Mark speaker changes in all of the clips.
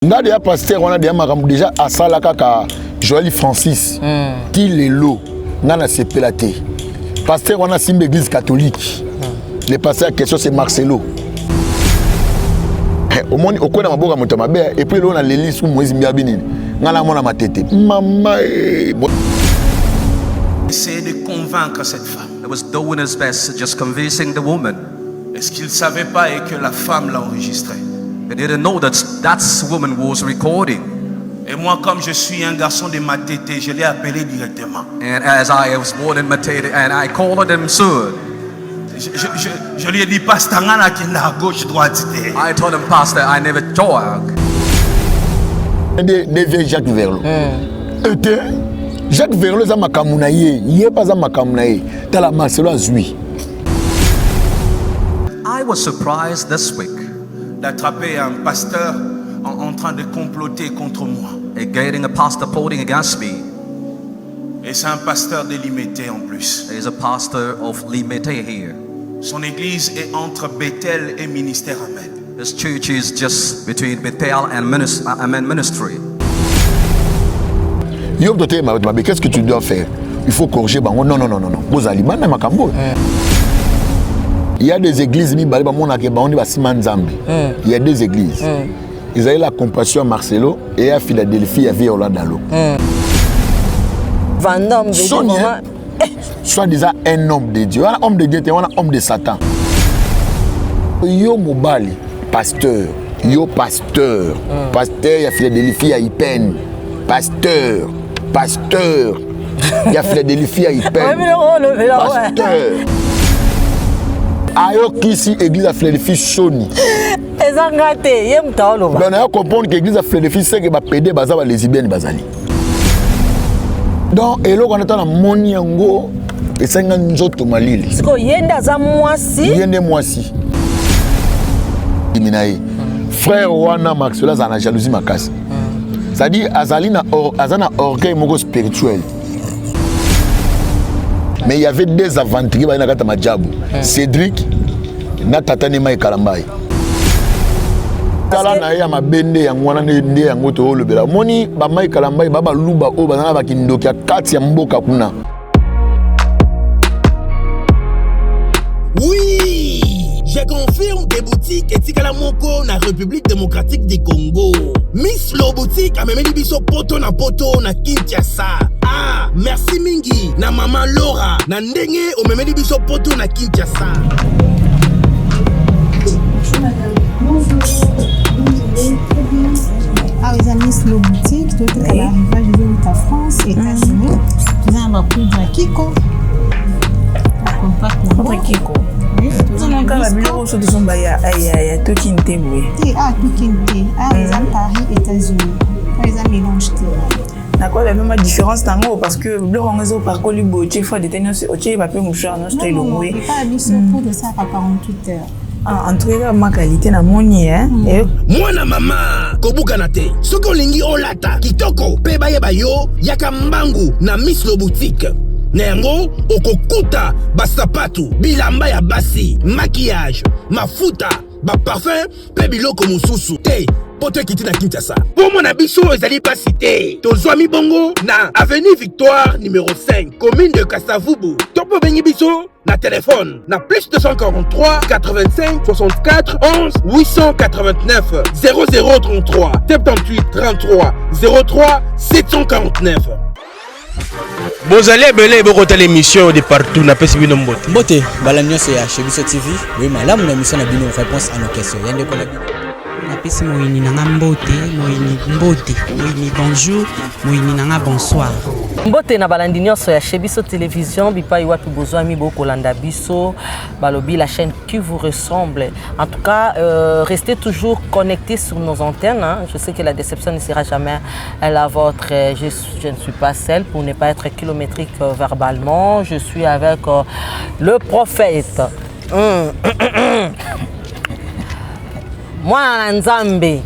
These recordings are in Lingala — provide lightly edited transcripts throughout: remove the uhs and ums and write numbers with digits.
Speaker 1: Nga déjà pasteur on a déjà à Salakaka Joël Francis qui les lots nga na sepelate pasteur on a simbe église catholique le pasteur en question c'est Marcelo au monde au coin de maboka moto mabe et puis là on a l'église sous Moïse Mbiabini nga na mona matete maman
Speaker 2: essayer de convaincre cette femme.
Speaker 3: He was doing his best, just convincing the woman.
Speaker 2: Est-ce qu'il ne savait pas et que la femme l'a enregistré?
Speaker 3: They didn't know that that woman was recording.
Speaker 2: Et moi, comme je suis un garçon de Matete, je l'ai appelé directement.
Speaker 3: And as I was born in Matete, and I called him soon.
Speaker 2: Je lui ai dit, Pasteur, à gauche, droite.
Speaker 3: I told him, Pastor, I never jog.
Speaker 1: De Jacques Verlot. Jacques Verlot za makamuna ye pas za makamuna ye. Tala Marcelo azui.
Speaker 3: I was surprised this week
Speaker 2: d'attraper un pasteur en train de comploter contre moi.
Speaker 3: and getting a pastor plotting against me.
Speaker 2: Et c'est un pasteur délimité en plus.
Speaker 3: There's a pastor of Limete here.
Speaker 2: Son église est entre Bethel et Ministère Amen.
Speaker 3: This church is just between Bethel and ministry.
Speaker 1: Yo doté ma qu'est-ce que tu dois faire? Il faut corriger bango non. Vous allez bana makambo. Il y a des églises mi balé ba mona ke ba on ba simanzambe. Il y a des églises. Ils avaient la compassion à Marcelo et à Philadelphie à Viola Dalo.
Speaker 4: Vendôme
Speaker 1: soit disant un homme de Dieu, un homme de Dieu, un homme de Satan. Yo mobali pasteur, yo pasteur, pasteur ya Philadelphie à Ipen, pasteur, ya Philadelphie à Ipen, pasteur. Ayo kisi église à Philadelphie Sony.
Speaker 4: ezangate ye mtaolo ba.
Speaker 1: Donc on comprendre que l'église à Philadelphie c'est que ba pédé baza ba lesbiennes bazali. Donc et là on attend la moni yango et 50 nzoto malili.
Speaker 4: Siko yenda za mwasi.
Speaker 1: Yende mwasi. Diminaye. Frère wana Maxwell za na jalousie makasi. C'est-à-dire azalina azana orgueil moko spirituel. Mais il y avait des aventuriers dans la Madjabou. Cédric, Natatane Kalambai. Kala na ya mabende ya ngwana nde ya ngoto olobela. Moni ba Mai Kalambai baba luba o bana ba kindoki ya kati ya mboka kuna.
Speaker 5: Oui, je confirme des boutiques etikala moko na République démocratique du Congo. Miss Lo boutique a memeli biso poto na Kinshasa. Ah, merci mingi na maman Laura na ndenge o memeli biso poto na Kinshasa.
Speaker 6: Bonjour madame. Bonjour. Ah, les amis, Miss Lo boutique, tout est à l'arrivage de la France, États-Unis. Nous avons un prix de Kiko.
Speaker 7: Contre Kiko. Non, quand la bureau se sont baya ya Tokinte oui.
Speaker 6: Ah, Tokinte. Ah, les amis Paris, États-Unis. Les amis mélange tout.
Speaker 7: D'accord, la même différence tango parce que le rangezo par colibo, tu fois de tenir au tché va peu mouchard non style oui.
Speaker 6: Pas habitué pour de ça à 48 heures.
Speaker 7: Ah, en tout cas, ma qualité na moni hein.
Speaker 5: Mwana mama, kobuka na te. Soko lingi olata, kitoko, pe baye bayo, yaka mbangu na Miss Lo boutique. Nengo, okokuta, basapatu, bilamba ya basi, maquillage, mafuta, ba parfum, pe biloko mususu. Te, poto kiti na Kinshasa. Pour mon abisso, ezali pas cité. Tozwami bongo na avenue Victoire numéro 5, commune de Kassavubu. Topo bengi biso na téléphone na plus 243 85 64 11 889 0033 78 33 03 749.
Speaker 8: Bozali ebele bokota l'émission de partout na pesi bino mbote.
Speaker 9: Mbote bala nyonso ya Chebiso TV. Oui, malamu na mission na bino réponse à nos questions. Yande ko na bino.
Speaker 10: Na pesi moyini nanga mbote, moyini bonjour, moyini nanga bonsoir.
Speaker 4: Mbote na balandi nyonso ya Chebiso Télévision bipai watu bozwami bokolanda biso balobi la chaîne qui vous ressemble. En tout cas, restez toujours connectés sur nos antennes. Hein. Je sais que la déception ne sera jamais la vôtre. Je ne suis pas seule pour ne pas être kilométrique verbalement. Je suis avec le prophète. Moi, Nzambe.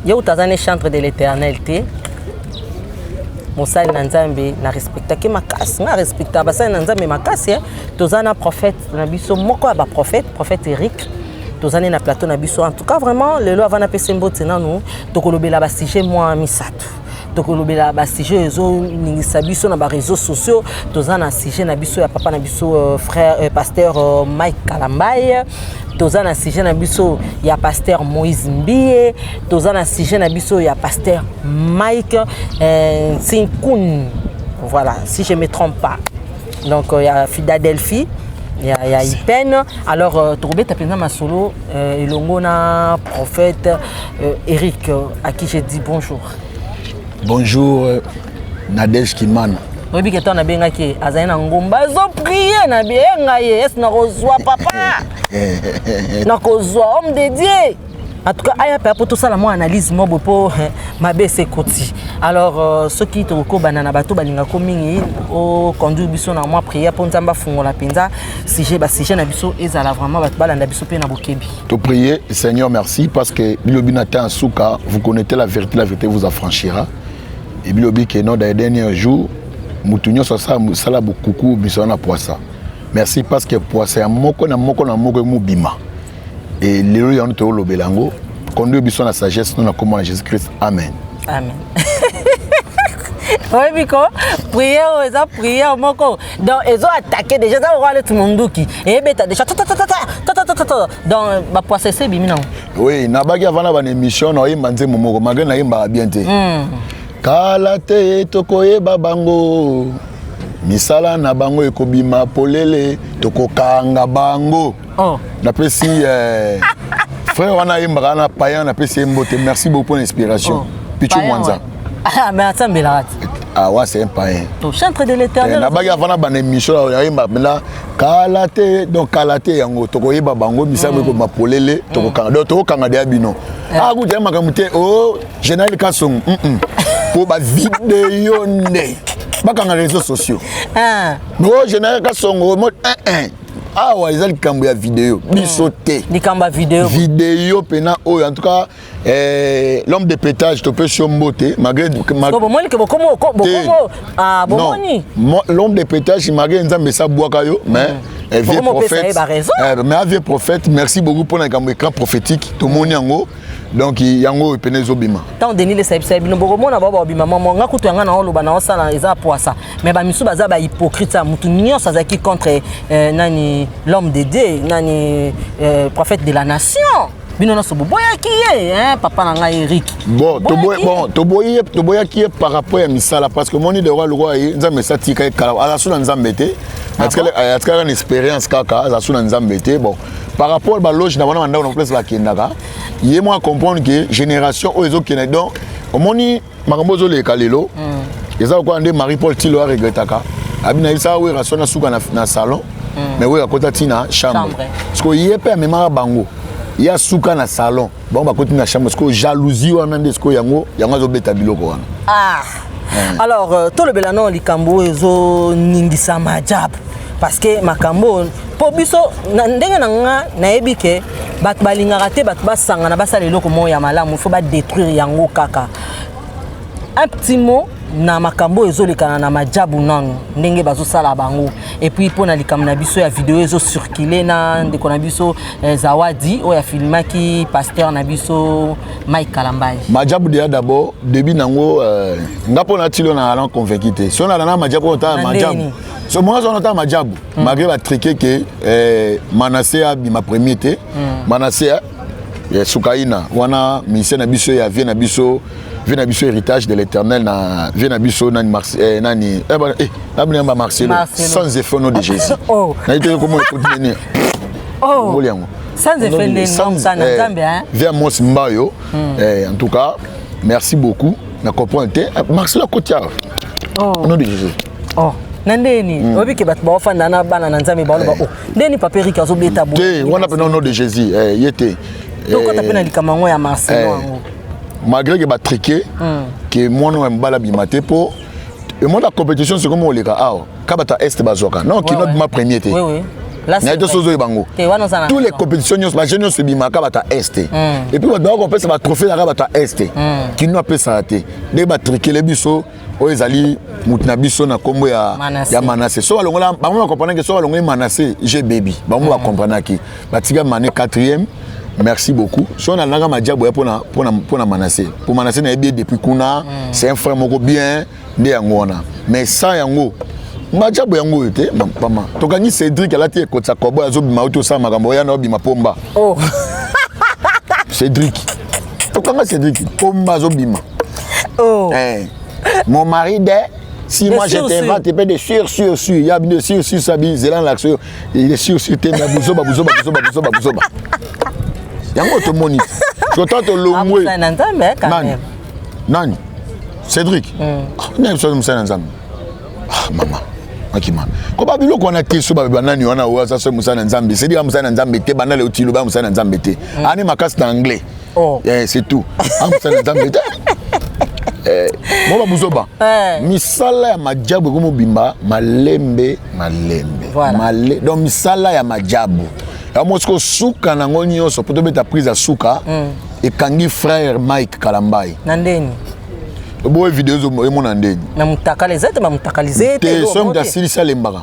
Speaker 4: Yo utazane chantre de l'éternité. Mosali Nzambe na respecta ke makasi na respecta basali Nzambe makasi tozana prophète na biso moko ba prophète Eric tozani na plateau na biso. En tout cas vraiment lelo avant na pese mbote nanu tokolobela ba sujet moi misato. Tokolobela ba sujet ezo ningisa biso na ba réseaux sociaux, tozana sujet na biso ya papa na biso frère pasteur Mike Kalambaye. Tozana sujet na biso ya pasteur Moïse Mbie, tozana sujet na biso ya pasteur Mike Sinkun. Voilà, si je ne me trompe pas. Donc il y a Philadelphie, il y a Ipen. Alors Tourbe Tapena Masolo, Elongona, prophète Eric, à qui j'ai dit bonjour.
Speaker 1: Bonjour Nadège Kimana.
Speaker 4: Oui, que tu as bien qui Azaina Ngomba, zo prier na bien ngaye, est na kozwa papa. Na kozwa homme dédié. En tout cas, aya pour tout ça la moi analyse moi pour ma baisse koti. Alors ceux qui te recobana na bato balinga komingi au conduire biso na moi prière pour nzamba fungola penza si j'ai na biso ezala vraiment bato balanda biso pe na bokebi.
Speaker 1: To prier Seigneur merci parce que bilobinata en souka vous connaissez la vérité vous affranchira. Et bilobi que non dans les derniers jours mutunyo ça sala bokuku biso na poisa. Merci parce que poisa ya moko na mubima. Et les gens qui ont le belango, conduire biso na sagesse, nous comme Jésus-Christ. Amen.
Speaker 4: Amen. Oui, Biko, prière, prière, moko. Donc, ils ont attaqué déjà, ça va aller tout le monde qui. Et bêta déjà, donc, bah, pour c'est bimi non.
Speaker 1: Oui, na bagi avant la émission, on a eu manzé momoko, malgré na imba bien te. Kalate tokoye babango. Misala na bango ekobima polele toko kanga bango.
Speaker 4: Oh.
Speaker 1: N'apprécie frère on a imbrana payan n'apprécie mbote merci beaucoup pour l'inspiration. Pichu Mwanza.
Speaker 4: Ah mais attends Belat.
Speaker 1: Ah ouais c'est un païen.
Speaker 4: Ton chantre de l'Éternel.
Speaker 1: Na bagi avant na émission là imba là kalate donc kalate yango toko yeba bango misala ko mapolele toko kanga de abino. Ah ku jema kamute oh général Kasong. Pour ba vidéo né. Bakanga réseaux sociaux. Ah. Mais au général Kasongo mode ah ouais ils ont le vidéo bisoté.
Speaker 4: Ni kamba vidéo.
Speaker 1: Vidéo pena oh en tout cas l'homme de pétage to peut chomboter malgré
Speaker 4: ah bomoni.
Speaker 1: L'homme de pétage malgré nzambe sa boaka yo mais vieux prophète. Mais vieux prophète merci beaucoup pour un écran prophétique tout monde yango. Donc yango penezo bima.
Speaker 4: Tant Denis le saib no bokomo na baba bima maman nga kutu yanga na oloba na osala eza poisa. Mais ba misu baza ba hypocrite mutu nyonso azaki contre nani l'homme de Dieu, nani prophète de la nation. Bino na soboya ki hein papa na nga Eric. Bon, toboya ki par rapport à misala parce que moni de roi nzambe satika kala ala suna nzambe te. Parce que a une expérience kaka ala suna nzambe te. Bon, par rapport à loge na wana na place la kendaka. Il moi comprendre que génération ozo kena donc omoni makambo zo le kalelo. Eza ko ande Marie-Paul Tilo a regretaka. Abina isa we rasona suka na salon. Mais we akota tina chambre. Parce que yepe amema bango. Il y a souka na salon. Bon ba côté na chambre parce que jalousie wana ndesko yango zo beta biloko wana. Ah. Alors tout le belano likambo ezo ningisa majab parce que makambo po biso ndenge nanga na ebike bat balingaka te bat basanga na basala eloko mo ya malamu faut ba détruire yango kaka. Un petit mot na makambo ezolekana na majabu nanu ndenge bazosala bango et puis pona likambo na biso ya vidéo ezo circuler na ndeko na biso Zawadi oya filmaki pasteur na biso Mike Kalambaye.
Speaker 1: Majabu déjà d'abord début nango ngapo na tilo na ala convaincu te so na na majabu ta majabu so moi on entend majabu malgré la triqué que Manassé a ma premier té Manassé Soukaina wana mission na biso ya vie na biso héritage de l'Éternel na vient biso nani nani na Marcelo sans effet nom de Jésus. Oh. Na été comment écouter
Speaker 4: oh. Sans effet nom ça na Nzambe hein.
Speaker 1: Vers Mos Mbayo en tout cas merci beaucoup na comprendre Marcelo Kotia. Oh. Nom de Jésus.
Speaker 4: Oh. Nandeni obi ke bat ba ofanda na bana na Nzambe ba oh. Ndeni paperi ka zo beta bo.
Speaker 1: On appelle nom de Jésus yete.
Speaker 4: Donc on appelle likamango ya Marcelo.
Speaker 1: Malgré que va triquer que moi non mbala bimate pour et moi la compétition c'est comme on les gars ah kabata est bazoka non qui notre ma premier té oui là c'est tous les compétitions la jeune se bima kabata est et puis on doit compter ça va trophée la kabata est qui nous appelle ça té les va triquer les biso oyo ezali mutu na biso na kombo ya Manassé so balongola bango bakomprendre ke so balongola Manassé j'ai baby bango bakomprendre ki batika Mané 4e merci beaucoup so on a nanga majiabo pour Manassé pour Manassé na bien depuis kuna c'est un frère moko bien nde yango wana mais ça yango majiabo yango ete mama tokangi Cédric alati ekotsa kobo azobima auto sa makambo ya na obima pomba
Speaker 4: oh
Speaker 1: Cédric tokanga Cédric pomba azobima
Speaker 4: oh
Speaker 1: mon mari si moi je t'invente, tu peux de sûr. Il y a de sûr, ça bise, c'est là l'action. Il est sûr, t'es ma bouzoba. Il y a un autre moni. Je t'entends le Nani Cédric. Non, je suis ensemble. Ah, maman. Akima. Comment bilo qu'on a été sur Nani, on a ouasa sur Moussa Nzambe. C'est dire Moussa Nzambe, t'es banal au Tiluba Moussa Nzambe. Anne ma casse d'anglais. Oh. C'est tout. Moussa Nzambe. Moi buzoba misala ya majabu comme bimba malembe voilà. Donc misala ya majabu ya mosko suka na ngoni yoso poto beta prise à suka et kangi frère Mike Kalambai
Speaker 4: nandeni
Speaker 1: bo vidéo zo mo nandeni
Speaker 4: na mutakalizete ba mutakalizete
Speaker 1: te somme da silisa lembaka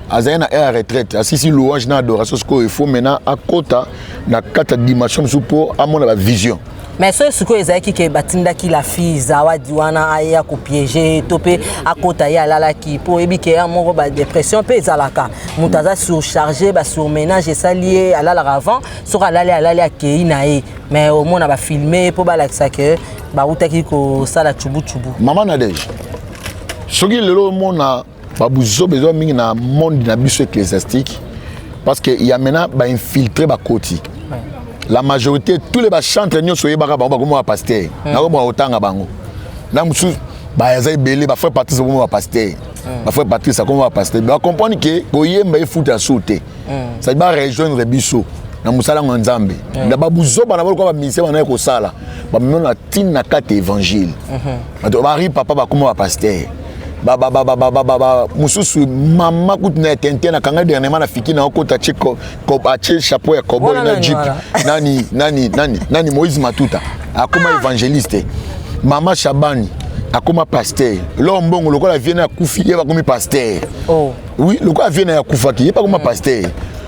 Speaker 1: azana à retraite asisi louange na adoration ce qu'il faut maintenant à kota na kata dimension pour amona la vision.
Speaker 4: Mais ce que ezaki ke batinda ki la fille zawadi wana aya ko piéger topé akota ya lala ki po ebike ya moko ba dépression pe ezalaka mutaza surchargé ba surménage et ça lié à la avant sur alala ke inae mais au moins on va filmer pour ba la que ba utaki ko sala chubu
Speaker 1: maman Nadège soki lelo mona ba buzo besoin mingi na monde na biso ecclésiastique parce que il y a maintenant ba infiltrer ba koti. La majorité tous les chantres nous soyez baka bango comme pasteur na ko ba otanga bango na musu ba yazai belé ba faire partie comme pasteur ba faire partie ça comme pasteur ba comprendre que koyemba efuta sauter ça va rejoindre biso na musala nzambe na ba buzo ba na ko ba ministère na ko sala ba mona tin na kate évangile ba ri papa ba comme pasteur ba mususu mama kutuna tente na kanga dernièrement na fiki na okota chiko ko ache chapeau ya kobo na jeep nani Moïse Matuta akoma évangéliste mama Shabani akoma pasteur lombongo lokola viena kufi yeba komi pasteur oh oui lokola viena ya kufaki yeba koma pasteur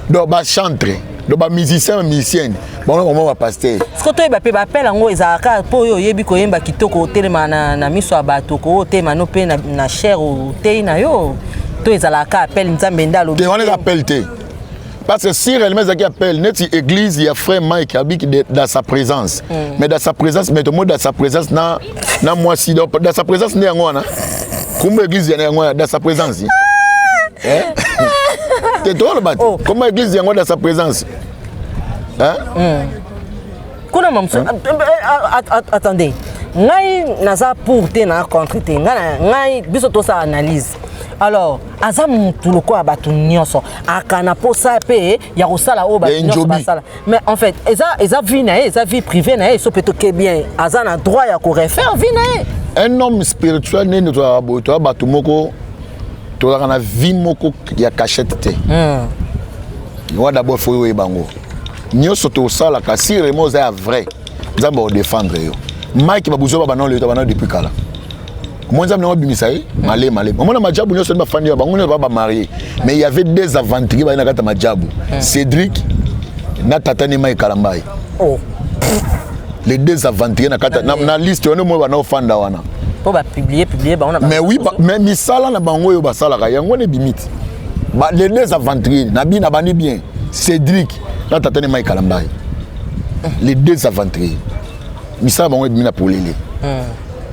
Speaker 1: donc ba chantre donc ba musicienne bon on va pasteur
Speaker 4: ce que toi ba pe ba appel ngo ezaka po yo yebi ko yemba kitoko telema na miso abato ko tema no pe na cher o te na yo to ezalaka appel nzambe ndalo
Speaker 1: te on les appelle te parce que si réellement ça qui appelle net église il y a frère Mike habite dans sa présence mais dans sa présence mais tout le monde dans sa présence na moi si dans sa présence ne ngona kumbe église ya ngona dans sa présence t'es drôle bat comment église ya ngona dans sa présence
Speaker 4: attendez, ngai naza pour te na contre te ngai biso to sa analyse. Alors, azam tuloko abatu nyonso akana posa pe ya kosala o ba nyonso basala. Mais en fait, eza vie na eza vie privée na so peut que bien azana droit ya ko refaire vie na.
Speaker 1: Un homme spirituel ne doit aboto abatu moko to na vie moko ya cachette te. Wa d'abord faut we bango. Nyonso to sala ka si vraiment c'est vrai nzambe o défendre yo Mike babuzo ba banon le to banon depuis kala moi nzambe no bimisa malé on a majabu nyonso ba fandi ba ngone ba marié mais il y avait des aventuriers ba na kata majabu Cédric na tatani Mike Kalambai oh les deux aventuriers na kata na liste on mo ba na fanda wana
Speaker 4: po ba publier ba on a
Speaker 1: mais oui mais misala na bango yo ba sala ka yango ne bimite ba les deux aventuriers na bina bani bien Cédric là t'attends Mike Kalambai les deux aventuriers misala bango bimina polele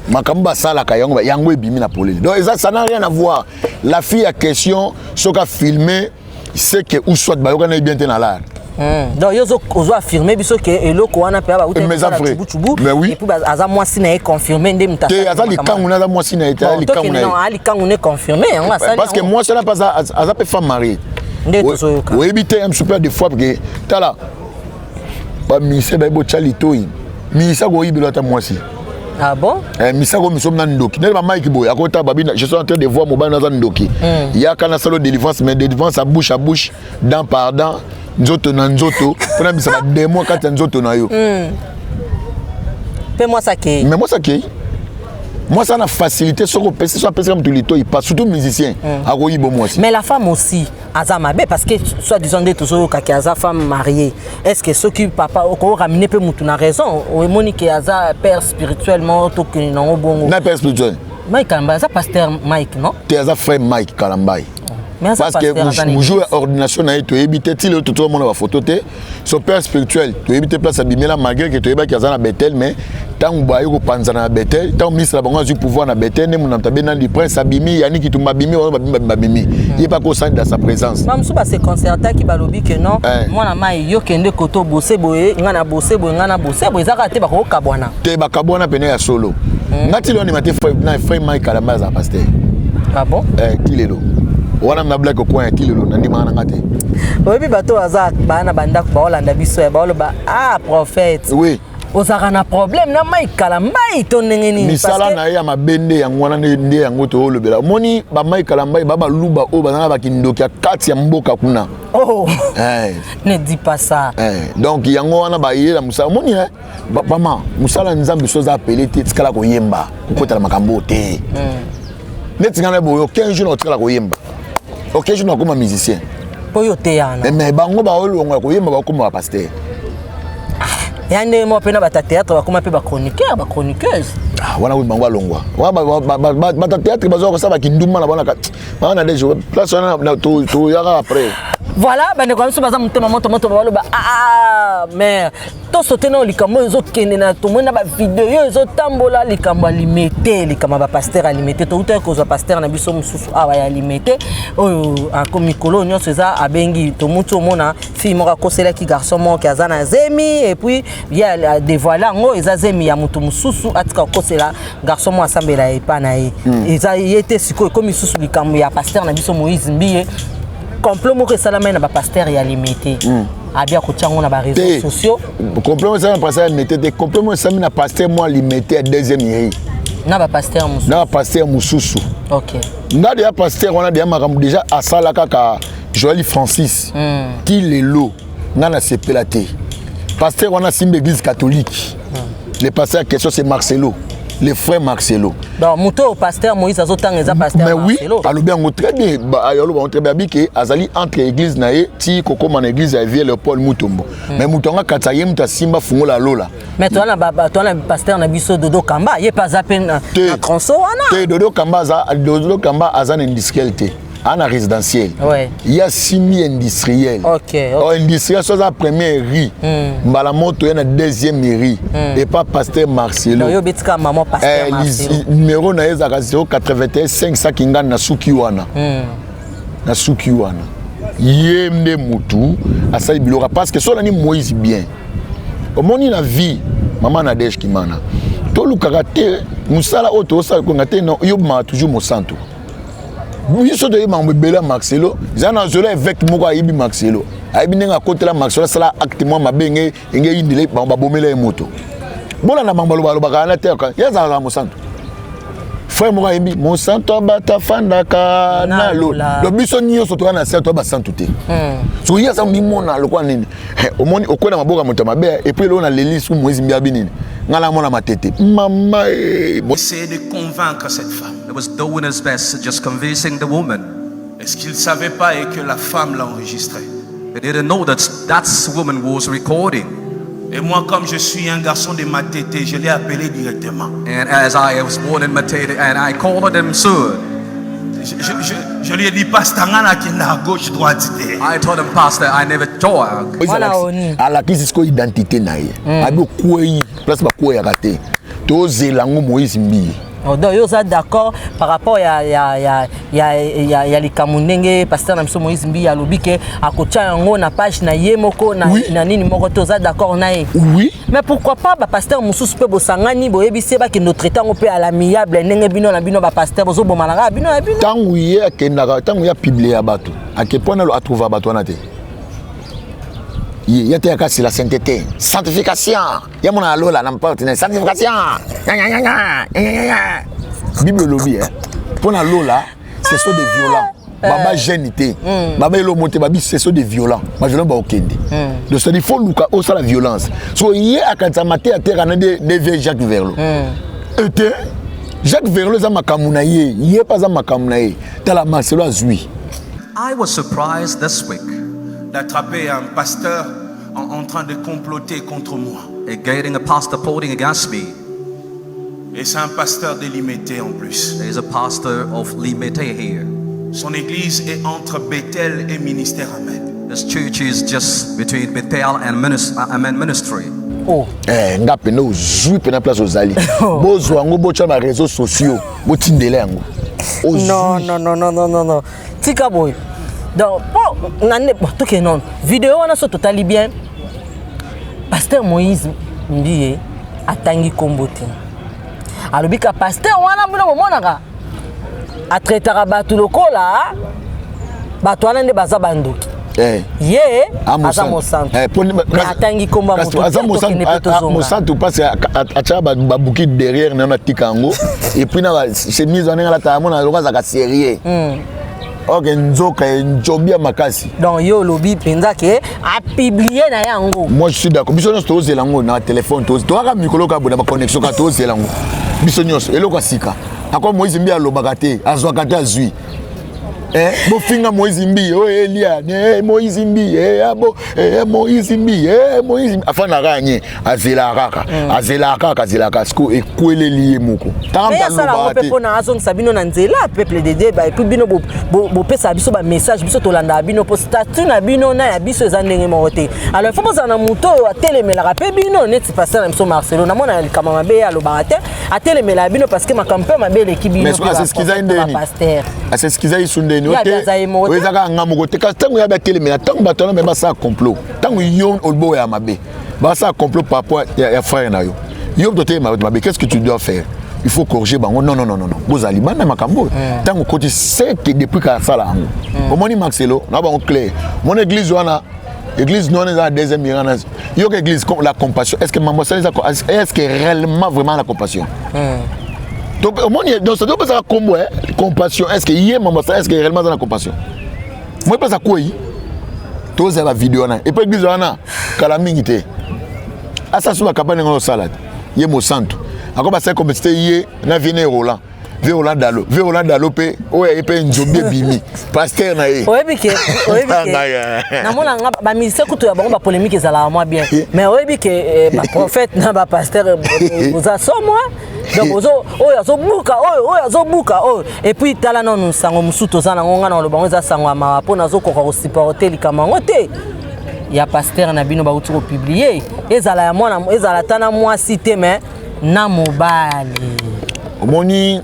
Speaker 1: makamba sala ka yango bimina polele donc ça n'a rien à voir la fille à question ce qu'a filmé c'est que ou soit ba yokana bien tena là
Speaker 4: donc yozo ozo affirmer biso que eloko wana pe ba uta
Speaker 1: mais oui
Speaker 4: et puis aza mwasi na confirmer ndem ta
Speaker 1: te aza likangu na mwasi na eta likangu na
Speaker 4: non ali kangu ne confirmer on ça
Speaker 1: parce que moi cela pas aza pe femme mariée oui éviter un super des fois parce que tala ba mise ba bo chalitoyi misa go yibelo ata mwasi
Speaker 4: ah bon
Speaker 1: misa go misom na ndoki ne ba Mike boy akota babina je suis en train de voir mobile na ndoki il y a kana salo délivrance mais délivrance à bouche dent par dent nzoto na nzoto pona bisa ba démon kata nzoto na yo
Speaker 4: pe moi ça ke
Speaker 1: mais moi ça ke Moi, ça a facilité ce qu'on peut, soit comme tout il passe, surtout musicien.
Speaker 4: Mais la femme aussi, Azamabe, parce que soit disant de toujours qu'il y a femme mariée, est-ce que ceux qui papa au ramener peut mouton a raison? Ou Monique qui a père spirituellement, tout que non bon.
Speaker 1: Non père spirituel.
Speaker 4: Mike Kalamba, ça pasteur Mike, non?
Speaker 1: Tu as frère Mike Kalambay. Parce que vous jouez à ordination, tu habites tout le monde va photo. Son père spirituel, tu habites place à Bimela malgré que tu es qui a Bethel, mais tant que tu penses à Bethel, tant que ministre du pouvoir à Bethel, nous avons le prince Abimi, Yannick qui tombe Bimi, il n'est pas conscient de sa présence.
Speaker 4: Même si c'est concerté qui va lobby que non, moi na mai yo kende koto bossé boye, ngana bossé boye, ça raté ba ko kabwana.
Speaker 1: Te ba kabwana pene ya solo. Ngati lo ni mate frère Mike Kalamba za pasteur.
Speaker 4: Ah bon?
Speaker 1: Kilelo. Wana na black ko ya kilelo na ndima na ngate.
Speaker 4: Oyebi bato aza bana banda ko Holanda biso ya ba prophète.
Speaker 1: Oui.
Speaker 4: Ozaka na problème na Mike Kalamba to ndengeni
Speaker 1: misala na ya mabende ya ngwana nde yango to lobela. Moni ba Mike Kalamba ba luba o bazana ba kindoki kati ya mboka kuna.
Speaker 4: Oh. Ne dis pas ça.
Speaker 1: Donc yango wana ba yela musala moni mama musala nzambe soza appeler te tikala ko yemba ko tala makambo te. Netingana boyo 15 jours tikala ko yemba. Ok, je suis comme un musicien. Mais bango ba olonga ko yemba ba comme un pasteur.
Speaker 4: Yande mo pena ba théâtre ba comme un peu ba chroniqueur, ba chroniqueuse.
Speaker 1: Ah, wana wi bango alongwa. Wa ba théâtre ba zo ko sa ba kinduma na bona ka. Wana déjà place wana to yaka après.
Speaker 4: Voilà, ben comme ça baza mutema moto ba mais to sauter na likambo ezo kende na to mona ba vidéo ezo tambola likambo limité likambo ba pasteur limité to uta ko za pasteur na biso mususu awa ya limité oyo comme mikolo nyo ceza abengi to mutu mona fille mo ka kosela ki garçon mo ki azana zemi et puis ya dévoiler ngo eza zemi ya mutu mususu atika kosela garçon mo asambela epana ye eza yete siko comme mususu likambo ya pasteur na biso Moïse Mbiye complot mo que salamena ba pasteur ya limité abia ko tsango na ba réseaux sociaux
Speaker 1: complot ça pasteur limité des complot ça na pasteur moi limité deuxième yé
Speaker 4: na ba pasteur mususu
Speaker 1: na pasteur mususu
Speaker 4: OK
Speaker 1: na dia pasteur on a déjà asala kaka Joël Francis qui le lot na sepelate pasteur on a simbe église catholique le pasteur question c'est Marcelo le frère Marcelo.
Speaker 4: Donc, mon pasteur Moïse Azotang est un pasteur
Speaker 1: mais oui,
Speaker 4: Marcelo.
Speaker 1: Alors bien, très bien. Alors très bien que Azali entre église nae ti koko man église à Vieux Léopold Mutombo. Mais Mutonga katayem ta simba fungo la lola.
Speaker 4: Mais toi na pasteur na biso Dodo Kamba, il pas à peine na tronçon ana.
Speaker 1: Dodo Kamba azan industriel te. En résidentiel.
Speaker 4: Ouais.
Speaker 1: Il y a semi-industriel.
Speaker 4: OK.
Speaker 1: Industriel, c'est la première riz. Mbalamoto, il y a la deuxième riz. Et pas pasteur Marcelo.
Speaker 4: Il y a maman pasteur Marcelo.
Speaker 1: Numéro na 081 500 kinga na Sukiwana. Na Sukiwana. Yemde mutu asali bilora parce que cela ni Moïse bien. Au moni la vie, maman Nadège Kimana. To lu caractère, musala auto ça ko ngate no yobma toujours mo santo. Oui, ce que je bela Marcelo, j'en ai joué avec moi ibi Marcelo. Aibi nenga côté la Marcelo, ça la activement ma benge, engé indile, ba bomela e moto. Bona na mambalo balo baka na terre kan. Ya za mo santo. Frère moi ibi, mon santo bata fandaka na lo. Le biso nyo soto na santo ba santo te. So ya sa mi mona lo kwa nini. Omoni okona maboka moto mabe et puis là on a l'élise ou Moïse Mbiabi nini. Ngala mona matete. Maman
Speaker 2: essayer de convaincre cette femme.
Speaker 3: He was doing his best, just convincing the woman.
Speaker 2: Est-ce qu'il ne savait pas et que la femme l'a enregistré?
Speaker 3: They didn't know that that woman was recording.
Speaker 2: Et moi, comme je suis un garçon de Matete, je l'ai appelé directement.
Speaker 3: And as I was born in Matete, and I called him soon.
Speaker 2: Je lui ai dit, Pasteur, qui est à gauche, droite.
Speaker 3: I told him, Pastor, I never joined.
Speaker 4: Voilà, on
Speaker 1: à la crise c'est identité naie. Abi quoi place ba quoi ya raté. To zelango Moïse Mbiye.
Speaker 4: Donc, vous êtes d'accord par rapport à les Kamunenge, pasteur Namso Moïse Mbiye à l'obike, à côté na page na yemoko na nini moko vous êtes d'accord nae.
Speaker 1: Oui.
Speaker 4: Mais pourquoi pas pasteur Moussous peut bosangani boyebise ba que notre temps on peut à l'amiable ndenge bino na bino ba pasteur bozo bomalanga bino na bino.
Speaker 1: Tangu ye kendaka tangu ya publier abato. À quel point on a trouvé abato na te. Il y a c'est la sainteté, sanctification. Il y a mon allo là, n'importe sanctification. Bible lobby pour allo là, c'est ça des violents. Baba génité. Baba elo monté babi c'est ça des violents. Ma violent ba okende. Donc ça il faut luka au ça la violence. So hier à quand ça maté à terre des vieux Jacques Verlo. Était Jacques Verleux za makamuna ye, yé pas za makamuna ye. Tala Marcelo azui.
Speaker 3: I was surprised this week
Speaker 2: d'attraper un pasteur en train de comploter contre moi.
Speaker 3: getting a pastor plotting against me.
Speaker 2: Et c'est un pasteur de Limité en plus.
Speaker 3: There is a pastor of Limité here.
Speaker 2: Son église est entre Bethel et Ministère Amen.
Speaker 3: This church is just between Bethel and Amen Ministry.
Speaker 4: Oh.
Speaker 1: Nga pena ozui pena place ozali. Bozo ango bocha na réseaux sociaux. Botindele ango.
Speaker 4: Non. Tika boy. Donc, tout que non. Vidéo on a so totally bien. Pasteur Moïse ndiye atangi kombote. Alobika pasteur wana mbona momonaka. Atretara batu lokola. Batu wana nde baza bandoki. Ye aza mosantu. Atangi komba moto.
Speaker 1: Aza mosantu parce acha babuki derrière na tikango et puis na chemise on ngala ta mona lokaza ka sérieux. Ok, nzoka njobia makasi.
Speaker 4: Donc yo lobi penza ke a publié na yango.
Speaker 1: Moi je suis d'accord. Biso nyonso tozelango na téléphone toze. Toka mikolo ka bona connexion ka tozelango. Biso nyonso eloko sika. Akwa Moïse mbi alobaka te, azwaka te azwi. Bofinga Moïse mbi, Elia, Moïse mbi, Moïse mbi, Moïse afana gagné azela kaka sko ekwele lié moko.
Speaker 4: Tamba loba te. Pona azon sabino na nzela peuple de débat et puis bino bo pesa biso ba message biso tolanda bino po statut na bino na ya biso ezandenge mote. Alors faut posa na muto a telemela rapé bino neti passer na biso Marcelo na mona kama mabe aloba te a telemela bino parce que ma campagne mabe l'équipe bino
Speaker 1: c'est ce qu'ils a indeni. C'est ce qu'ils a isunde. Oezaka ngamuko te tango ya batele mais tango batona mais basa complot tango yon olbo ya mabe basa complot par rapport ya frère na yo yo doté mabe qu'est-ce que tu dois faire il faut corriger bango non bozali bana makambo tango côté c'est que depuis ka sala ngo omoni Marcelo na ba clair mon église wana église non est la deuxième mirana yo que église comme la compassion est-ce que maman est-ce que réellement vraiment la compassion donc donc ça doit pas ça combo compassion est-ce que hier maman est-ce que réellement dans la compassion moi pas ça quoi tous la vidéo na et puis église wana kala mingité asa suma kapane ngo salade ye mo santo akoba ça comme c'était hier na vine Roland Dalo pe oye pe nzombe bimi pasteur na ye
Speaker 4: oyebike na mona nga ba ministère kutu ya bango ba polémique ezala moi bien mais oyebike ba prophète na ba pasteur oza so moi donc ozo buka et puis tala non sango musuto za na ngonga na lobango za sango ma po nazo koka ko supporter likamango te ya pasteur na bino ba uti ko publier ezala ya mwana ezala tana moi cité mais na mobali
Speaker 1: omoni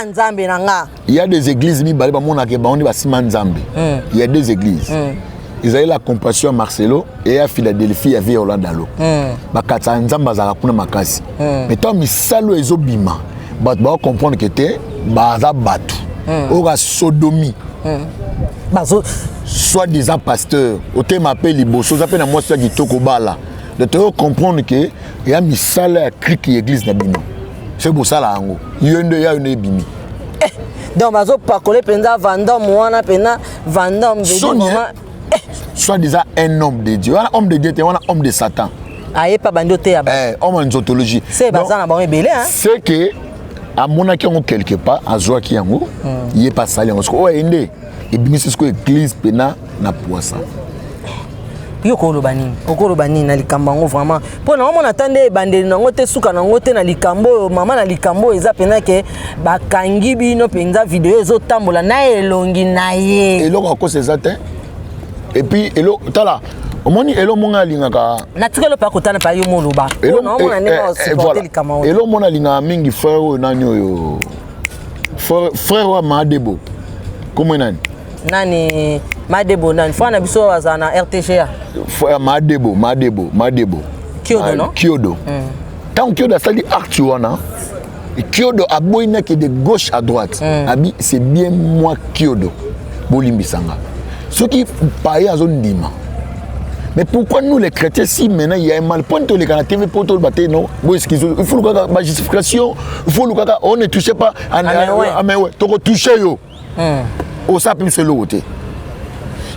Speaker 4: Nzambe nanga.
Speaker 1: Il y a des églises mi baleba mona ke baondi ba sima Nzambe. Il y a deux églises. Ils avaient la compassion à Marcelo et à Philadelphie avec Orlando. Ba katsa Nzamba za kuna makasi. Mais tant misalo ezobima. Ba comprendre que te baza batu. Ora sodomie.
Speaker 4: Bazo
Speaker 1: soit disant pasteur, au thème appelle liboso, ça fait na moi ça qui toko bala. De te comprendre que il y a misalo à crique église na bino. C'est pour ça là ngo yende ya une bimi
Speaker 4: donc bazo pakole penza vandom wana pena vandom de moment
Speaker 1: soit disant un homme de Dieu un homme de Dieu un homme de Satan
Speaker 4: aye pa bando te ya
Speaker 1: homme en zoologie
Speaker 4: c'est bazana ba ebele hein
Speaker 1: c'est que à mon aki ngo quelque part azwa ki yango il est pas sali ngo ko ende et bimi c'est ce que église pena na poisa
Speaker 4: yo ko loba nini na likambo ngo vraiment po na mona tande bandeli nango te suka nango te na likambo mama na likambo eza pena ke bakangi bino penza video ezo tambola na elongi na ye
Speaker 1: eloko ko c'est ça et puis elo tala omoni elo monga lingaka
Speaker 4: na tikelo pa kotana pa yo moloba po na mona nena supporter likambo
Speaker 1: elo mona linga mingi frère nani oyo frère wa Madebo comment
Speaker 4: nani Madebo nani fana biso azana RTGA
Speaker 1: Madebo
Speaker 4: Kyodo non
Speaker 1: Kyodo tant Kyodo sali acte wana Kyodo a boyna que de gauche à droite abi c'est bien moi Kyodo bolimbisanga ce qui paye à zone dima mais pourquoi nous les chrétiens si maintenant il y a un mal point les canaux TV pour tout le bâté non il faut le justification il faut le on ne touche pas mais ouais tu touché yo au ça plus c'est l'autre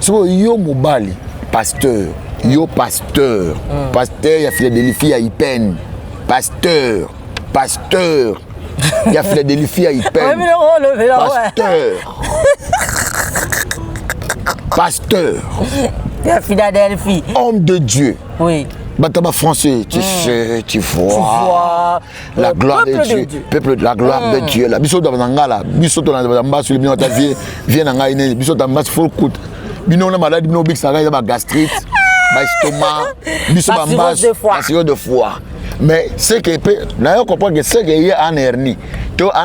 Speaker 1: so yo mobali pasteur pasteur ya Philadelphie ya Ipen pasteur Il y a Philadelphie, il peine. Pasteur.
Speaker 4: Il y a Philadelphie.
Speaker 1: Homme de Dieu.
Speaker 4: Oui.
Speaker 1: Bataba français, tu sais, tu vois la gloire de Dieu. Peuple de la gloire de Dieu. La biso d'Abazanga là, biso de l'Abazamba sur le bino ta vie, vient en Gaïne, biso d'Abazamba full coûte. Bino na maladie, bino big saga, il y a gastrite, estomac, biso d'Abazamba, la cirrhose de foie. Mais c'est que, là, on comprend que c'est qu'il y a un hernie. Tu as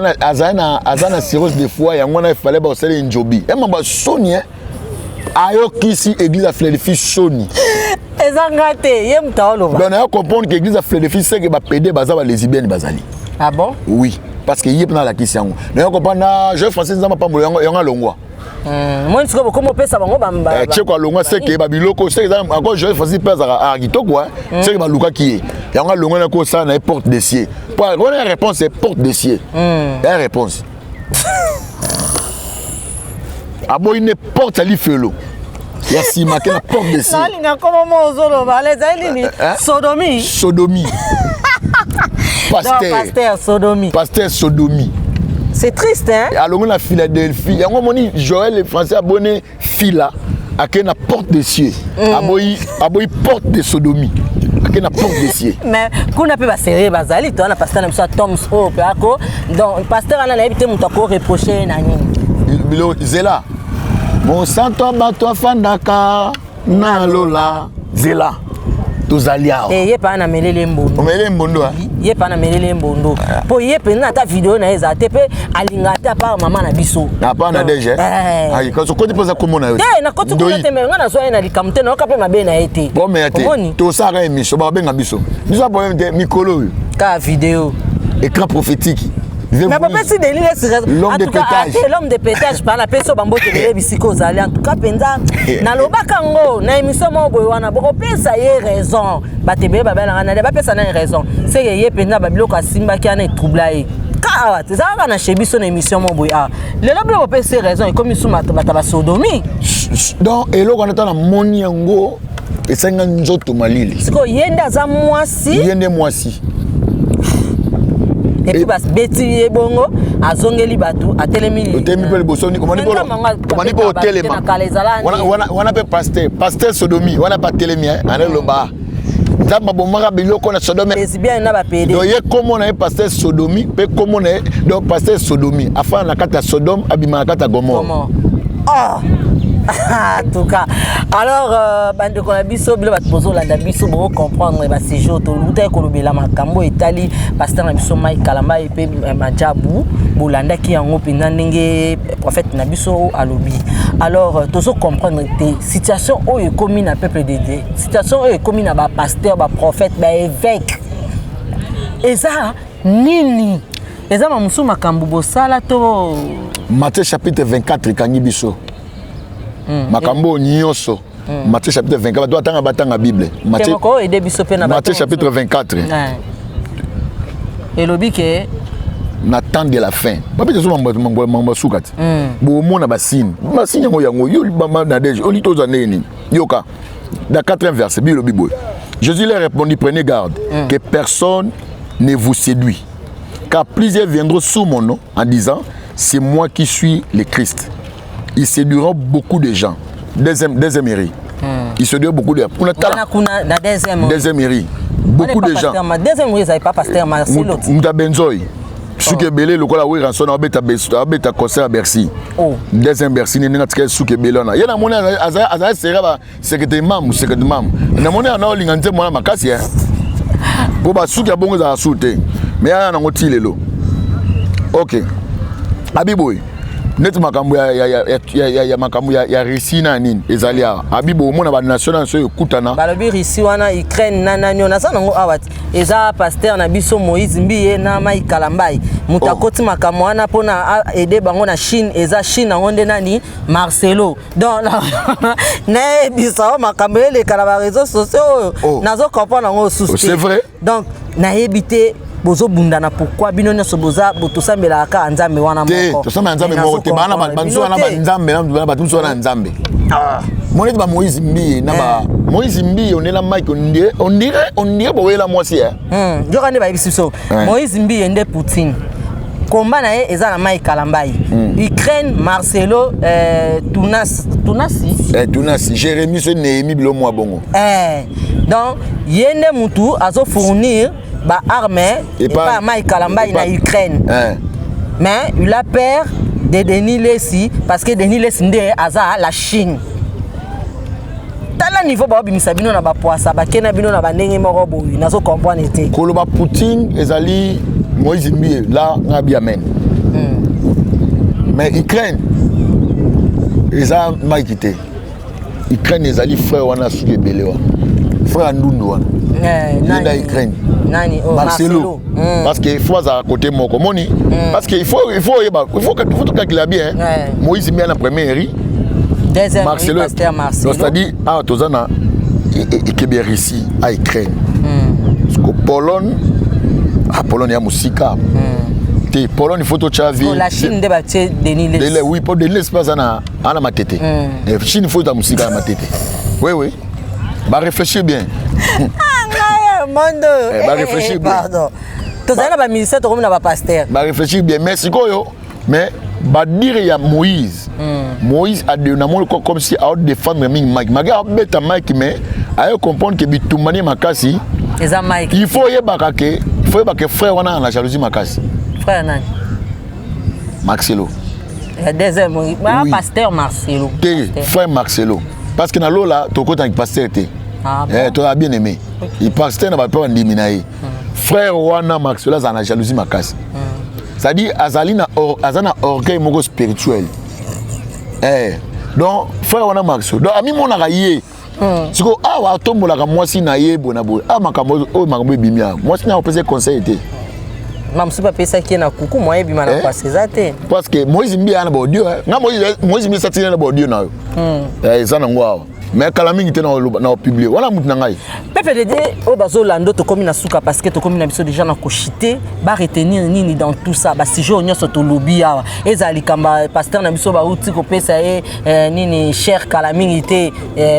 Speaker 1: une cirrhose de foie, il fallait que tu une jobi. Et moi, Sony, ayo ici, église à Philadelphie, Sony. Donc, on comprend que l'église à Philadelphie, c'est que va péder les lesbiennes bazali.
Speaker 4: Ah bon?
Speaker 1: Oui, parce qu'il y a pas la question. Donc, on comprend que je français, ça m'a pas moulé, il y a un long.
Speaker 4: Moi, je sais comment on peut ça.
Speaker 1: Tu quoi, long, c'est que Babiloko, c'est encore je français, à Kitoko, c'est que Baluka qui est. Il y a un long, ça, na porte d'essier. La réponse, c'est porte d'essier. La réponse. Ah bon, il n'est porte à l'ifelo. Il y a si marqué la porte d'essier.
Speaker 4: Sodomie.
Speaker 1: Sodomie.
Speaker 4: Pasteur Sodomie.
Speaker 1: Pasteur Sodomie.
Speaker 4: C'est triste, hein?
Speaker 1: Alors, on a Philadelphie. Il y a un moment, Joël, les Français, abonnés, fila, à la porte d'essier. Aboy porte de Sodomie. À la porte d'essier.
Speaker 4: Mais, quand on a pu passer, Bazali, on a passé dans le Tom Spo, donc, pasteur, on a évité mon taco reproché,
Speaker 1: Zéla. Mon santo bato fandaka na lola Zéla. Tozalia.
Speaker 4: Et il pas na melele mbondo.
Speaker 1: O melele mbondo ah.
Speaker 4: Il pas na melele mbondo. Po il pe na ta vidéo na eza te pe alingata pa maman na biso.
Speaker 1: Na pa na deje. Ai quand ko posa comment na yo.
Speaker 4: Na ko tu ko te me ngana so na likamte na okape mabe na ete.
Speaker 1: Bon mais ate. To sara émission ba benga biso. Biso ba problème mikolo.
Speaker 4: Ka vidéo.
Speaker 1: Écran prophétique.
Speaker 4: Mais papa si délire
Speaker 1: l'homme de pétage.
Speaker 4: L'homme de pétage par la personne bambo te bisiko zali en tout cas penza na lobaka ngo na émission mo boy wana boko pesa ye raison ba te be ba bela na ba pesa na raison c'est que ye penza ba biloko asimba ki ana troubler ka te za na chebiso na émission mo boy ah le loblo pesa raison et comme suma ba sodomie
Speaker 1: donc et loko na ta na moni ngo et senga nzoto malili
Speaker 4: siko yenda za mwasi
Speaker 1: yende mwasi.
Speaker 4: Et puis parce que bongo azongeli batu atelemi
Speaker 1: otemi pe bosoni komani po hotelema wana pe pasteur Sodomie wana pa telemi ana loba tama bomaka biloko na Sodomie
Speaker 4: lesbienne na ba pede
Speaker 1: donc ye comme on a pasteur Sodomie pe comme on est donc pasteur Sodomie afin na kata Sodome abima kata Gomorrhe.
Speaker 4: En tout cas, alors, bande de Konabiso, Bilo Batpozo, la Dabiso, pour comprendre les séjours, tout le temps, Kolobela, Makambo, Italie, Pasteur Nabiso, Mike Kalamba, et puis Majabu, Bolanda, qui est en opinanenge, prophète Nabiso, Alobi. Alors, tout ça, comprendre des situations où il est commis à peuple dédié, situations où il est commis à pasteur, prophète, évêque. Et ça, Nini. Et ça, Mamoussou, Makambo, Bossala, to.
Speaker 1: Matthieu chapitre 24, Kanyibiso. Makambo nyonso. Matthieu chapitre 24 doit attendre batanga Bible. Matthieu chapitre 24.
Speaker 4: Et lobi que
Speaker 1: n'attend de la fin. Papa je mamba soukati. Bo mona basine. Basine yango yo bamba na deje. Oli to zaneni. Yoka. Dans 4e verset Bible Bible. Jésus leur répondit prenez garde que personne ne vous séduit. Car plusieurs viendront sous mon nom en disant c'est moi qui suis le Christ. Ils séduiront beaucoup de gens. Deuxième mairie. Ils séduiront beaucoup de gens. Deuxième mairie. Beaucoup de gens.
Speaker 4: Deuxième mairie, ça n'est pas pasteur Marcelo.
Speaker 1: Mouta Benzoy. Souke Belé, le cola oui, rançon, abeta concert à Bercy. Deuxième Bercy, n'est pas ce Souke Belé. Il y a un monde à Serra, secrétaire mam, secrétaire mam. Il y a un monde à Nolingante, moi, ma casse. Pour que Souke a bon à sauter. Mais il y a un autre lelo. Ok. Abiboy. Net makambo ya makambo ya Russie na nini ezalia abibo mona ba national so ekutana
Speaker 4: balobi Russie wana Ukraine na nyo na sana ngo awat eza pasteur na biso Moïse Mbiye na Mike Kalambai mutakoti makambo wana pona aider bango na Chine eza Chine ngonde nani Marcelo donc na biso makambo les kala réseaux sociaux nazo comprendre ngo souci
Speaker 1: c'est vrai
Speaker 4: donc na ebité bozo bundana pourquoi bino nyoso boza botosambela ka nzambe wana moko
Speaker 1: to samba nzambe moko te bana banzo wana ba nzambe na batumso wana nzambe monete ba Moïse Mbiye na ba Moïse Mbiye on est là Mike on dirait boyela moi si
Speaker 4: jokane ba biso Moïse Mbiye nde Poutine combat na ye eza na Mike Kalambai. Ukraine Marcelo Tunasi.
Speaker 1: Tunasi Jérémy c'est Néhémie Bilomo Bongo.
Speaker 4: Donc yende mutu azo fournir ba armée et pas Mike Kalambai na Ukraine. Mais il a peur de Denis Lessi parce que Denis Lessi ndé aza la Chine. Tala niveau ba bimisa bino na ba poasa ba kena bino na ba ndenge moko boyu nazo comprendre te.
Speaker 1: Koloba Poutine ezali Moïse Mbie là ngabi amen. Mais Ukraine eza Mike te. Ukraine ezali frère wana suke belewa. Frère Ndundu wana. Nani Ukraine.
Speaker 4: Nani
Speaker 1: Marcelo. Parce que il faut à côté moko moni parce que il faut tout calculer bien. Moïse Mbie na première ri.
Speaker 4: Deuxième
Speaker 1: Marcelo. Donc c'est-à-dire tozana Kébé ici à Ukraine. Parce que Pologne Pologne ya musika. Te Pologne il faut tout chavi.
Speaker 4: La Chine débattait Denis Lessi.
Speaker 1: Oui, pour Denis Lessi pas ana matete. Chine il faut ta musika na matete. Oui. Bah réfléchis bien.
Speaker 4: Mondo.
Speaker 1: Bah réfléchis bien.
Speaker 4: Pardon. Tozana ba ministère comme na ba pasteur.
Speaker 1: Bah réfléchis bien. Mais sikoyo mais ba dire ya Moïse. Moïse a de namon comme si à défendre Mike. Maga beta Mike mais ayo comprendre que bitumani makasi.
Speaker 4: Eza Mike.
Speaker 1: Il faut yebaka que frère wana na jalousie makasi.
Speaker 4: Frère nani?
Speaker 1: Marcelo.
Speaker 4: Deuxième pasteur Marcelo.
Speaker 1: Frère Marcelo. Parce que dans l'eau là, tu as un pasteur. Tu as bien aimé. Il pasteur n'a pas peur d'imiter. Frère Wana Marcelo a la jalousie makasi. C'est-à-dire Azalina orgueil moko spirituel. Donc frère Wana Marcelo. Donc ami mon araye. Si ko wa tombo la moi si na ye bona bo. Makambo o makambo bimia. Moi si na opese conseil était.
Speaker 4: Mam super pesa qui na kuku moi bima na kwa sezate.
Speaker 1: Parce que Moïse Mbia na ba audio. Na Moïse Mbia satina na ba audio na. Ça na ngwa. Mais kala mingi te na publier. Wala mutu na ngai.
Speaker 4: PPDD o bazo lando to komi na suka parce que to komi na biso déjà na kochité ba retenir nini dans tout ça ba si jo nyoso to lobi awa. Ezali kamba pasteur na biso ba uti ko pesa nini cher kala mingi te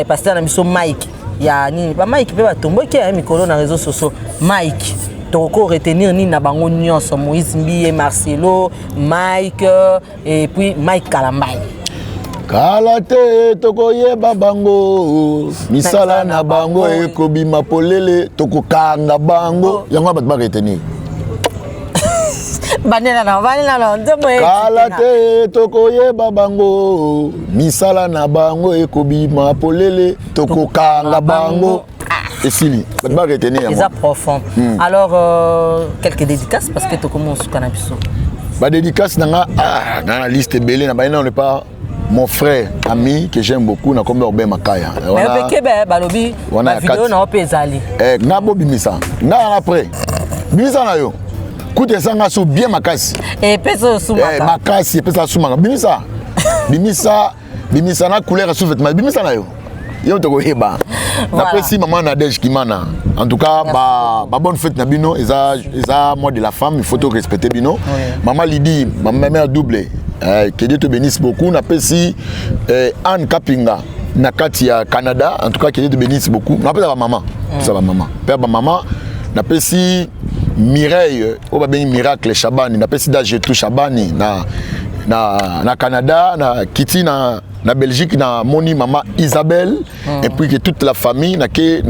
Speaker 4: pasteur na biso Mike. Ya nini ba Mike pe ba tombo ki ya mikolo na réseaux sociaux. Mike toko retenir ni na bango nyonso Moïse Mbie, Marcelo, Mike et puis Mike Kalambai.
Speaker 1: Kalate toko yeba bango misala na bango ekobima polele toko kanga bango yango bat ba retenir.
Speaker 4: Banela na nzembo
Speaker 1: Kalate toko yeba bango misala na bango ekobima polele toko kanga bango. Et Sili, tu vas retenir.
Speaker 4: C'est profond. Alors, quelques dédicaces parce que tu commences au cannabis.
Speaker 1: Ma dédicace dans la liste belée, on n'est pas mon frère, ami que j'aime beaucoup, na comme Robert Makaya.
Speaker 4: Mais ok, balobi, ma vidéo na opezali.
Speaker 1: Nabo bimisa. Na après. Bimisa na yo. Koute sanga sou bien makasi.
Speaker 4: Et pesa sou makasi.
Speaker 1: Makasi, pesa sou makasi. Bimisa. Bimisa na couleur sous vêtement. Bimisa na yo. Yo to koyeba. D'après si maman Nadège Kimana. En tout cas, ba bonne fête na bino, eza moi de la femme, il faut te respecter bino. Maman Lydie, ma mère doublée. Que Dieu te bénisse beaucoup. N'appelle si Anne Kapinga na Katia Canada. En tout cas, que Dieu te bénisse beaucoup. N'appelle sa maman. Ça va maman. Père maman. N'appelle si Mireille, au babeni Miracle Chabani. N'appelle si Dajetou Chabani na Canada, na Kitty na Belgique na moni maman Isabelle et puis que toute la famille na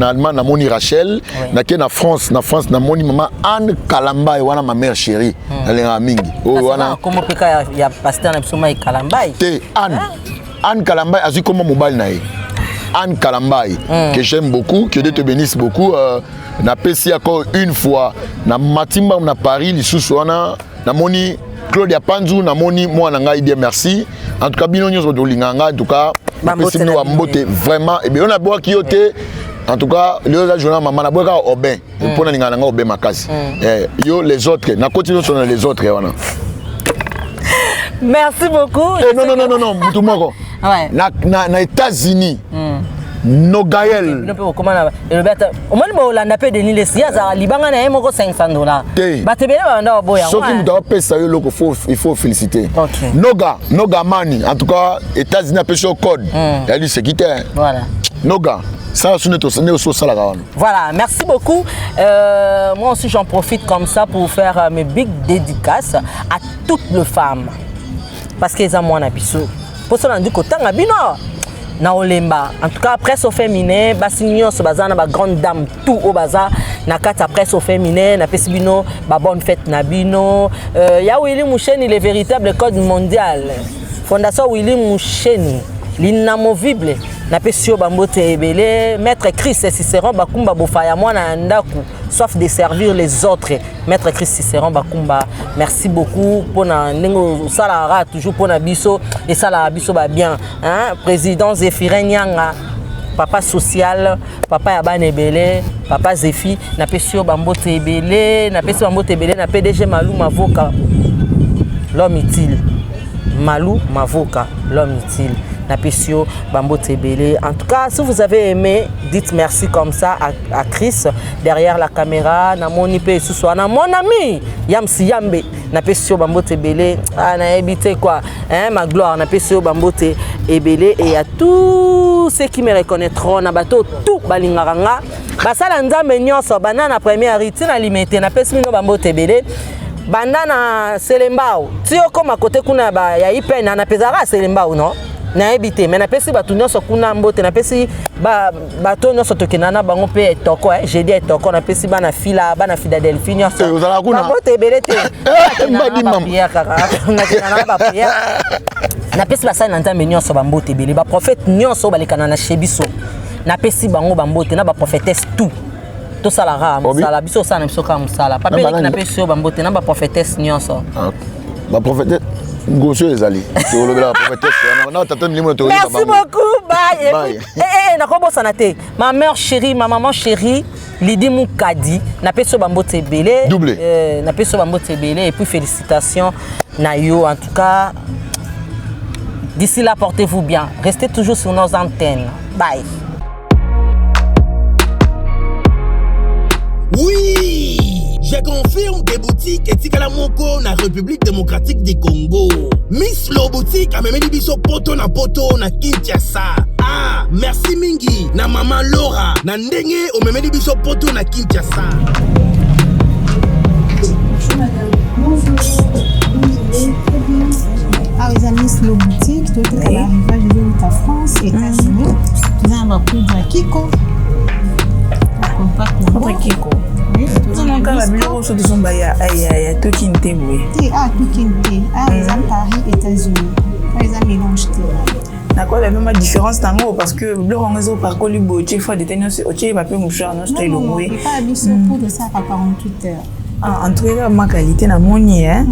Speaker 1: Allemagne na moni Rachel na France na moni maman Anne Kalambai wana ma mère chérie elle est mingi
Speaker 4: wana comment peka ya pasteur na biso Mike Kalambai
Speaker 1: te Anne Kalambai azu comme mobile na Anne Kalambai que j'aime beaucoup que Dieu te bénisse beaucoup na pesi encore une fois na Matimba na Paris lisusu wana na moni Claudia Panzu na moni moi na ngai dire merci en tout cas bino nyonso to linganga en tout cas pesi bino mbote vraiment et bien on a bois qui yote en tout cas le journal maman na bois Aubin pour na linganga nga Aubin makasi yo les autres na continue sur les autres wana
Speaker 4: merci beaucoup
Speaker 1: non mutu moko na États-Unis Nogaël.
Speaker 4: Au moins, Hollande paie Denis Lessi. Liban a $500.
Speaker 1: Il faut féliciter. Noga Mani. En tout cas, États-Unis a pêché au code. Elle dit c'est qui t'es.
Speaker 4: Voilà.
Speaker 1: Noga. Ça,
Speaker 4: Voilà, merci beaucoup. Moi aussi, j'en profite comme ça pour faire mes big dédicaces à toutes les femmes. Parce qu'elles ont moins d'habitude. Pour ça, on dit que tant d'habitude, na olemba. En tout cas, presse au féminin, basignon se bazar na ba grande dame tout au bazar. Na kata presse au féminin, na pesibino, ba bonne fête na bino. Ya Willy Moucheni, le véritable code mondial. Fondation Willy Moucheni, l'inamovible. Na pesio bambote ebele, maître Christ Cicéron bakumba bofaya mwana ndaku, sauf de servir les autres. Maître Christ Cicéron bakumba, merci beaucoup pour na nengo salara toujours pour na biso et salara biso ba bien, hein, président Zéphirin Nyanga, papa social, papa Yaban ebele, papa Zéphi, na pesio bambote ebele, na pesio bambote ebele na PDG Malou Mavoka. L'homme utile. Malou Mavoka, l'homme utile. Napesio Bambo Tebele. En tout cas, si vous avez aimé, dites merci comme ça à Chris derrière la caméra. Na mon IP ce soir, na mon ami Yamsi Yambe. Napesio Bambo Tebele. Ah, na habité quoi, hein, ma gloire. Napesio Bambo Tebele et à tous ceux qui me reconnaîtront. Na bateau tout balingaranga. Basala nzambe nyonso banana première rite na limité. Napesio Bambo Tebele. Bandana Selembao. Tio comme à côté kuna ba ya IP na pesara Selembao non? Na habité mais na pesi batu nyonso kuna mbote na pesi bato nyonso tokenana bango pe etoko j'ai dit etoko na pesi bana fila bana Philadelphie nyonso mbote belete na prière kaka na ba prière na pesi basali na nzambe nyonso bambote belé ba prophète nyonso balekana na shebiso na pesi bango bambote na ba prophétesse tout to salara musala biso sana biso ka musala pa belé na pesi bambote na ba prophétesse nyonso
Speaker 1: ba prophétesse Gosseux les alliés.
Speaker 4: Merci beaucoup. Bye. Ma mère chérie, ma maman chérie, Lydie Moukadi, n'a pas ce bambo tebele.
Speaker 1: Doublé.
Speaker 4: N'a pas ce bambo tebele. Et puis félicitations, Nayo. En tout cas, d'ici là, portez-vous bien. Restez toujours sur nos antennes. Bye.
Speaker 5: Oui! Je confirme des boutiques et Tikala Moko na République démocratique du Congo. Miss Lo Boutique a même dit biso poto na Kinshasa. Ah, merci mingi na maman Laura na ndenge o même dit biso poto na Kinshasa.
Speaker 6: Bonjour madame. Bonjour. Ah, les amis Miss Lo Boutique, toi qui es à l'arrivage de la France, États-Unis. Tu as un poudre Kiko.
Speaker 7: Poudre Kiko. Mon cas, la bureau sur son baya, aïe, tout qui n'était oui.
Speaker 6: Ah, tout qui n'était. Ah, les amis Paris, États-Unis. Les amis mélange.
Speaker 7: D'accord, la même différence dans l'eau parce que le réseau par colibo, tu fais des tenants, tu vas pas mouchard, non, c'est long.
Speaker 6: Oui, pas habitué pour de ça à 48 heures.
Speaker 7: En tout cas, ma qualité na moni, hein.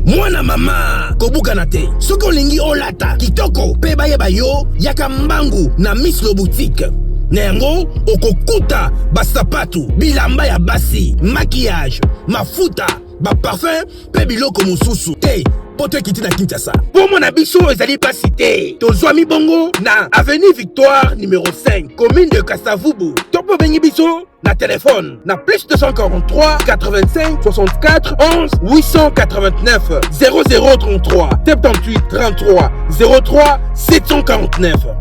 Speaker 5: Moi na maman, kobukanate. Soko lingi olata, kitoko, peba yebayo, yakambangu na Miss Lo Boutique. Nengo okokuta basapatu bilamba ya basi maquillage mafuta ba parfum pe biloko mususu te poto kiti na Kinshasa pour mon abiso ezali pas cité tozwami bongo na avenue Victoire numéro 5 commune de Kasavubu topo bengi biso na téléphone na plus 243 85 64 11 889 0033 78 33 03 749